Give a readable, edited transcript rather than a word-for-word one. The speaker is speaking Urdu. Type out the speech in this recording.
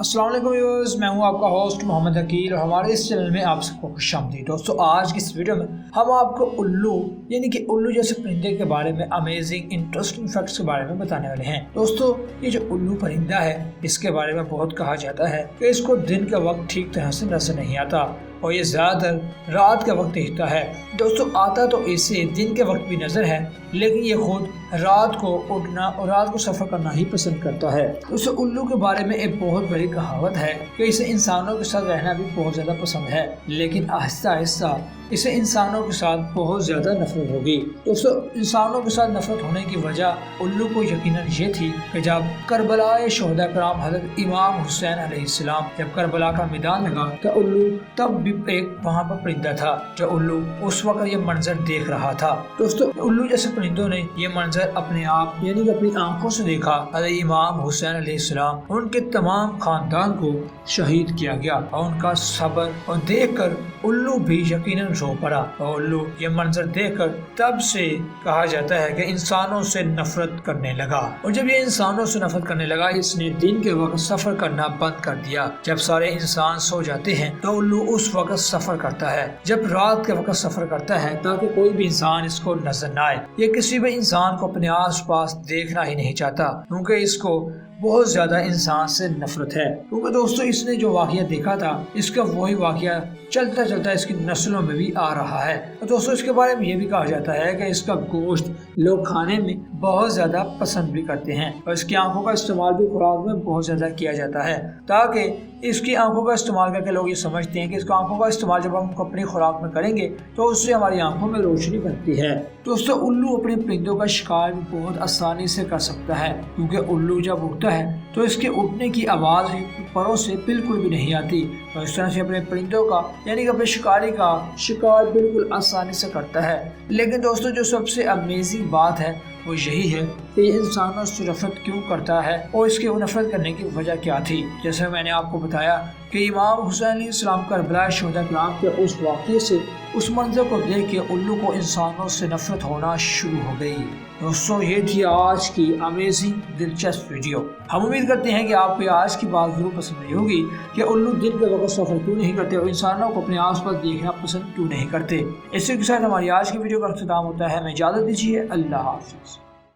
السلام علیکم ویورز، میں ہوں آپ کا ہوسٹ محمد عقیل اور ہمارے اس چینل میں آپ سب کو خوش آمدید۔ دوستو آج کی اس ویڈیو میں ہم آپ کو الو یعنی کہ الو جیسے پرندے کے بارے میں امیزنگ انٹرسٹنگ فیکٹس کے بارے میں بتانے والے ہیں۔ دوستو یہ جو الو پرندہ ہے اس کے بارے میں بہت کہا جاتا ہے کہ اس کو دن کے وقت ٹھیک طرح سے نظر نہیں آتا اور یہ زیادہ تر رات کے وقت دکھتا ہے۔ دوستو آتا تو اسے دن کے وقت بھی نظر ہے لیکن یہ خود رات کو اڑنا اور رات کو سفر کرنا ہی پسند کرتا ہے۔ دوستو الو کے بارے میں ایک بہت بڑی کہاوت ہے کہ اسے انسانوں کے ساتھ رہنا بھی بہت زیادہ پسند ہے لیکن آہستہ آہستہ اسے انسانوں کے ساتھ بہت زیادہ نفرت ہوگی۔ دوستو انسانوں کے ساتھ نفرت ہونے کی وجہ الو کو یقیناً یہ تھی کہ جب کربلائے شہداء کرام حضرت امام حسین علیہ السلام جب کربلا کا میدان لگا تو الو تب بھی ایک وہاں پر پرندہ تھا جو الو اس وقت یہ منظر دیکھ رہا تھا۔ دوستو الو جیسے پرندوں نے یہ منظر اپنے آپ یعنی کہ اپنی آنکھوں سے دیکھا۔ حضرت امام حسین علیہ السلام اور ان کے تمام خاندان کو شہید کیا گیا اور ان کا صبر اور دیکھ کر الو بھی یقیناً رو پڑا اور الو یہ منظر دیکھ کر تب سے کہا جاتا ہے کہ انسانوں سے نفرت کرنے لگا۔ اور جب یہ انسانوں سے نفرت کرنے لگا اس نے دن کے وقت سفر کرنا بند کر دیا۔ جب سارے انسان سو جاتے ہیں تو الو اس وقت سفر کرتا ہے، جب رات کے وقت سفر کرتا ہے تاکہ کوئی بھی انسان اس کو نظر نہ آئے۔ یہ کسی بھی انسان کو اپنے آس پاس دیکھنا ہی نہیں چاہتا کیونکہ اس کو بہت زیادہ انسان سے نفرت ہے۔ کیونکہ دوستو اس نے جو واقعہ دیکھا تھا اس کا وہی واقعہ چلتا چلتا اس کی نسلوں میں بھی آ رہا ہے۔ اور دوستو اس کے بارے میں یہ بھی کہا جاتا ہے کہ اس کا گوشت لوگ کھانے میں بہت زیادہ پسند بھی کرتے ہیں اور اس کی آنکھوں کا استعمال بھی خوراک میں بہت زیادہ کیا جاتا ہے تاکہ اس کی آنکھوں کا استعمال کر کے لوگ یہ سمجھتے ہیں کہ اس کا آنکھوں کا استعمال جب ہم اپنی خوراک میں کریں گے تو اس سے ہماری آنکھوں میں روشنی بنتی ہے۔ دوستو الو اپنے پرندوں کا شکار بھی بہت آسانی سے کر سکتا ہے کیونکہ الو جب اڑتا ہے تو اس کے اٹھنے کی آواز پروں سے بالکل بھی نہیں آتی اور اس طرح سے اپنے پرندوں کا یعنی کہ اپنے شکاری کا شکار بالکل آسانی سے کرتا ہے۔ لیکن دوستو جو سب سے امیزنگ بات ہے وہ یہی ہے کہ یہ انسانوں سے نفرت کیوں کرتا ہے اور اس کے نفرت کرنے کی وجہ کیا تھی۔ جیسے میں نے آپ کو بتایا کہ امام حسین علیہ السلام کربلا شہداء کرام کے اس واقعے سے اس منظر کو دیکھ کے الو کو انسانوں سے نفرت ہونا شروع ہو گئی۔ دوستو یہ تھی آج کی امیزنگ دلچسپ ویڈیو۔ ہم امید کرتے ہیں کہ آپ کو آج کی بات ضرور پسند آئی ہوگی کہ الو دن کے وقت سفر کیوں نہیں کرتے اور انسانوں کو اپنے آس پاس دیکھنا پسند کیوں نہیں کرتے۔ اسی کے ساتھ ہماری آج کی ویڈیو کا اختتام ہوتا ہے۔ ہمیں اجازت دیجیے، اللہ حافظ۔